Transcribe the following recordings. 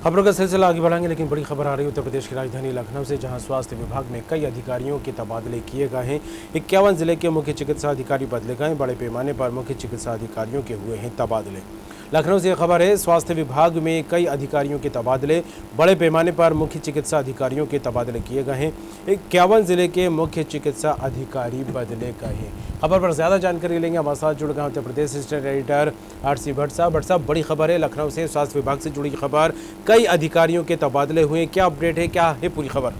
खबरों का सिलसिला आगे बढ़ाएंगे, लेकिन बड़ी खबर आ रही है उत्तर प्रदेश की राजधानी लखनऊ से, जहां स्वास्थ्य विभाग में कई अधिकारियों के तबादले किए गए हैं। 51 जिले के मुख्य चिकित्सा अधिकारी बदले गए। बड़े पैमाने पर मुख्य चिकित्सा अधिकारियों के हुए हैं तबादले। लखनऊ से खबर है, स्वास्थ्य विभाग में कई अधिकारियों के तबादले, बड़े पैमाने पर मुख्य चिकित्सा अधिकारियों के तबादले किए गए हैं। 51 जिले के मुख्य चिकित्सा अधिकारी बदले गए हैं। खबर पर ज़्यादा जानकारी लेंगे, हमारे साथ जुड़ गए Uttar Pradesh state editor RC Bhatt साहब। भट्ट साहब, बड़ी खबर है लखनऊ से, स्वास्थ्य विभाग से जुड़ी खबर, कई अधिकारियों के तबादले हुए, क्या अपडेट है, क्या है पूरी खबर?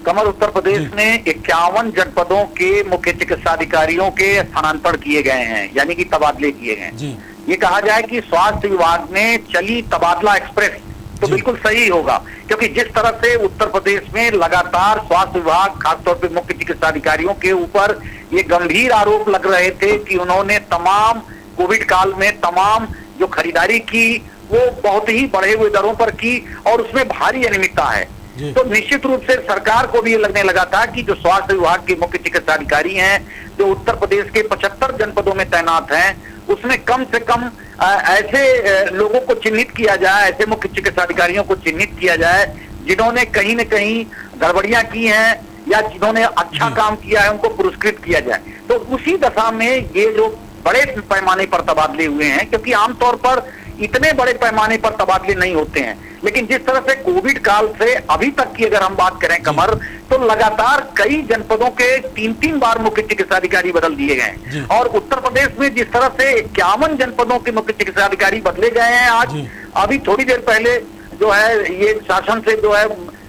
कमल, उत्तर प्रदेश में 51 जनपदों के मुख्य चिकित्सा अधिकारियों के स्थानांतरण किए गए हैं, यानी कि तबादले किए गए हैं। ये कहा जाए कि स्वास्थ्य विभाग में चली तबादला एक्सप्रेस तो बिल्कुल सही होगा, क्योंकि जिस तरह से उत्तर प्रदेश में लगातार स्वास्थ्य विभाग, खासतौर पे मुख्य चिकित्सा अधिकारियों के ऊपर ये गंभीर आरोप लग रहे थे कि उन्होंने तमाम कोविड काल में तमाम जो खरीदारी की वो बहुत ही बढ़े हुए दरों पर की और उसमें भारी अनियमितता है। तो निश्चित रूप से सरकार को भी ये लगने लगा था कि जो स्वास्थ्य विभाग के मुख्य चिकित्सा अधिकारी हैं, जो उत्तर प्रदेश के 75 जनपदों में तैनात हैं, उसमें कम से कम ऐसे लोगों को चिन्हित किया जाए, ऐसे मुख्य चिकित्सा अधिकारियों को चिन्हित किया जाए जिन्होंने कहीं न कहीं गड़बड़ियां की हैं या जिन्होंने अच्छा काम किया है, उनको पुरस्कृत किया जाए। तो उसी दशा में ये जो बड़े पैमाने पर तबादले हुए हैं, क्योंकि आमतौर पर इतने बड़े पैमाने पर तबादले नहीं होते हैं, लेकिन जिस तरह से कोविड काल से अभी तक की अगर हम बात करें कमर, तो लगातार कई जनपदों के 3-3 बार मुख्य चिकित्सा अधिकारी बदल दिए गए। और उत्तर प्रदेश में जिस तरह से 51 जनपदों के मुख्य चिकित्सा अधिकारी बदले गए हैं, आज अभी थोड़ी देर पहले जो है ये शासन से जो है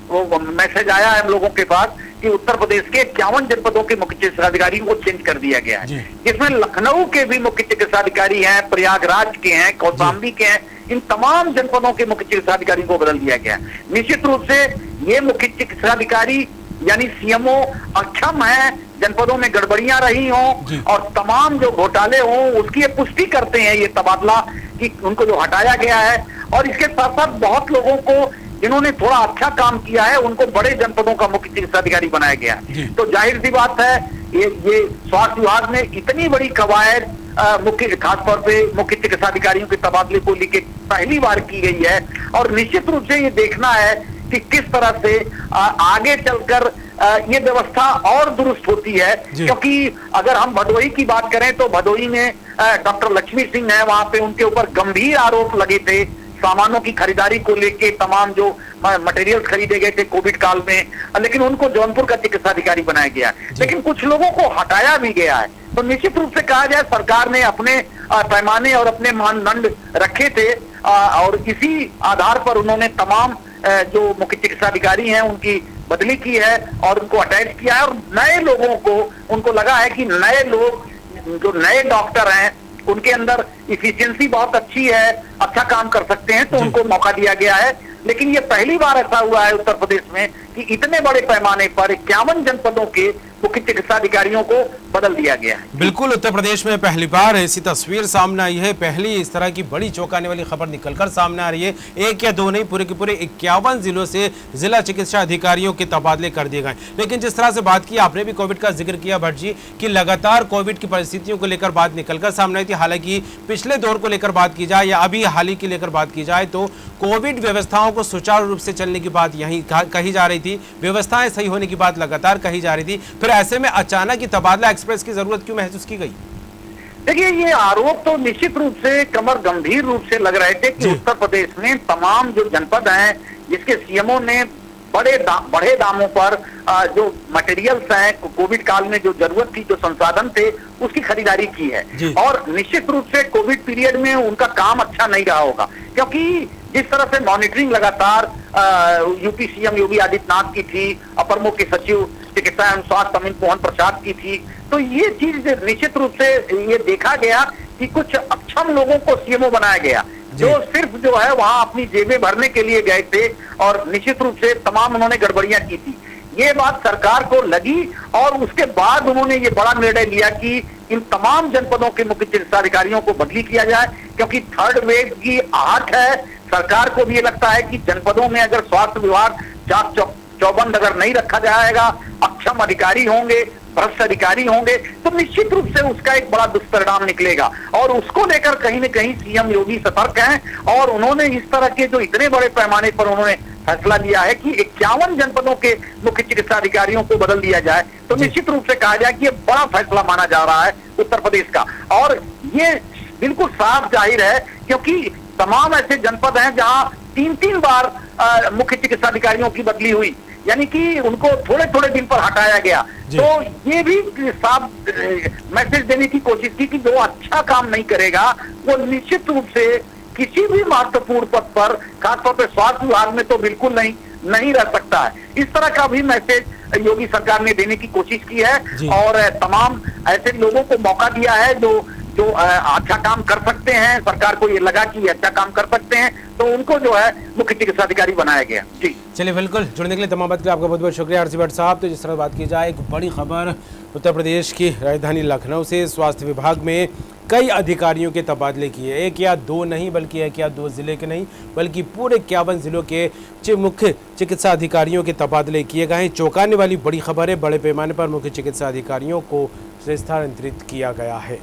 वो मैसेज आया है हम लोगों के पास कि उत्तर प्रदेश के 51 जनपदों के मुख्य चिकित्सा अधिकारियों को चेंज कर दिया गया है, जिसमें लखनऊ के भी मुख्य चिकित्सा अधिकारी हैं, प्रयागराज के हैं, कौशाम्बी के हैं, इन तमाम जनपदों के मुख्य चिकित्सा अधिकारियों को बदल दिया गया है। निश्चित रूप से ये मुख्य चिकित्सा अधिकारी यानी सीएमओ अक्षम है जनपदों में गड़बड़ियां रही हों और तमाम जो घोटाले हों उसकी पुष्टि करते हैं ये तबादला कि उनको जो हटाया गया है। और इसके साथ साथ बहुत लोगों को जिन्होंने थोड़ा अच्छा काम किया है उनको बड़े जनपदों का मुख्य चिकित्सा अधिकारी बनाया गया है। तो जाहिर सी बात है ये स्वास्थ्य विभाग में इतनी बड़ी कवायद मुख्य खासतौर पे मुख्य चिकित्सा अधिकारियों के तबादले को लेकर पहली बार की गई है। और निश्चित रूप से ये देखना है कि किस तरह से आगे चलकर ये व्यवस्था और दुरुस्त होती है, क्योंकि अगर हम भदोही की बात करें तो भदोही में डॉक्टर लक्ष्मी सिंह है, वहां पे उनके ऊपर गंभीर आरोप लगे थे सामानों की खरीदारी को लेके, तमाम जो मटेरियल्स खरीदे गए थे कोविड काल में, लेकिन उनको जौनपुर का चिकित्सा अधिकारी बनाया गया, लेकिन कुछ लोगों को हटाया भी गया है। तो निश्चित रूप से कहा जाए सरकार ने अपने पैमाने और अपने मानदंड रखे थे और इसी आधार पर उन्होंने तमाम जो मुख्य चिकित्सा अधिकारी हैं उनकी बदली की है और उनको अटैच किया है। और नए लोगों को उनको लगा है कि नए लोग जो नए डॉक्टर हैं उनके अंदर इफिशियंसी बहुत अच्छी है, अच्छा काम कर सकते हैं, तो उनको मौका दिया गया है। लेकिन ये पहली बार ऐसा हुआ है उत्तर प्रदेश में कि इतने बड़े पैमाने पर 51 जनपदों के मुख्य चिकित्सा अधिकारियों को बदल दिया गया है। बिल्कुल, उत्तर प्रदेश में पहली बार ऐसी तस्वीर सामने आई है, पहली इस तरह की बड़ी चौंकाने वाली खबर निकलकर सामने आ रही है। एक या दो नहीं, पूरे के पूरे 51 जिलों से जिला चिकित्सा अधिकारियों के तबादले कर दिए गए। लेकिन जिस तरह से बात की आपने भी कोविड का जिक्र किया भट्ट जी, कि लगातार कोविड की परिस्थितियों को लेकर बात निकलकर सामने आई थी। हालांकि पिछले दौर को लेकर बात की जाए या अभी हाल ही की लेकर बात की जाए तो कोविड व्यवस्थाओं को सुचारू रूप से चलने की बात यहीं कही जा रही थी, व्यवस्थाएं सही होने की बात लगातार कही जा रही थी। फिर ऐसे में अचानक ही तबादला एक्सप्रेस की जरूरत क्यों महसूस की गई? देखिए, ये आरोप तो निश्चित रूप से कमर गंभीर रूप से लग रहे थे कि उत्तर प्रदेश में तमाम जो जनपद हैं जिसके सीएमओ ने बढ़े दामों पर जो मटेरियल्स हैं कोविड काल में जो जरूरत थी, जो संसाधन थे, उसकी खरीदारी की है। और निश्चित रूप से कोविड पीरियड में उनका काम अच्छा नहीं रहा होगा, क्योंकि जिस तरह से मॉनिटरिंग लगातार यूपी सीएम योगी आदित्यनाथ की थी, अपर मुख्य सचिव चिकित्सा एवं स्वास्थ्य अमित मोहन प्रसाद की थी, तो ये चीज निश्चित रूप से ये देखा गया कि कुछ अक्षम लोगों को सीएमओ बनाया गया जो सिर्फ जो है वहां अपनी जेबें भरने के लिए गए थे और निश्चित रूप से तमाम उन्होंने गड़बड़ियां की थी। ये बात सरकार को लगी और उसके बाद उन्होंने ये बड़ा निर्णय लिया कि इन तमाम जनपदों के मुख्य चिकित्सा अधिकारियों को बदली किया जाए, क्योंकि थर्ड वेव की आहट है। सरकार को भी ये लगता है कि जनपदों में अगर स्वास्थ्य विभाग चाक चौबंद अगर नहीं रखा जाएगा, अक्षम अधिकारी होंगे, भ्रष्ट अधिकारी होंगे तो निश्चित रूप से उसका एक बड़ा दुष्परिणाम निकलेगा। और उसको लेकर कहीं न कहीं सीएम योगी सतर्क हैं और उन्होंने इस तरह के जो इतने बड़े पैमाने पर उन्होंने फैसला लिया है कि 51 जनपदों के मुख्य चिकित्सा अधिकारियों को बदल दिया जाए, तो निश्चित रूप से कहा जाए कि ये बड़ा फैसला माना जा रहा है उत्तर प्रदेश का। और ये बिल्कुल साफ जाहिर है क्योंकि तमाम ऐसे जनपद हैं जहां 3-3 बार मुख्य चिकित्सा अधिकारियों की बदली हुई, यानी कि उनको थोड़े थोड़े दिन पर हटाया गया। तो ये भी साफ मैसेज देने की कोशिश की कि जो अच्छा काम नहीं करेगा वो निश्चित रूप से किसी भी महत्वपूर्ण पद पर, खासतौर पर स्वास्थ्य विभाग में तो बिल्कुल नहीं रह सकता है। इस तरह का भी मैसेज योगी सरकार ने देने की कोशिश की है और तमाम ऐसे लोगों को मौका दिया है जो अच्छा काम कर सकते हैं। सरकार को ये लगा कि अच्छा काम कर सकते हैं तो उनको जो है मुख्य चिकित्सा अधिकारी बनाया गया। जी चलिए, बिल्कुल जुड़ने के लिए तमाम बात के लिए आपका बहुत बहुत शुक्रिया आरसी भट्ट साहब। तो जिस तरह बात की जाए, एक बड़ी खबर उत्तर प्रदेश की राजधानी लखनऊ से स्वास्थ्य विभाग में कई अधिकारियों के तबादले किए, एक या दो नहीं बल्कि एक या दो जिले के नहीं बल्कि पूरे 51 जिलों के मुख्य चिकित्सा अधिकारियों के तबादले किए गए हैं। चौंकाने वाली बड़ी खबर है, बड़े पैमाने पर मुख्य चिकित्सा अधिकारियों को स्थानांतरित किया गया है।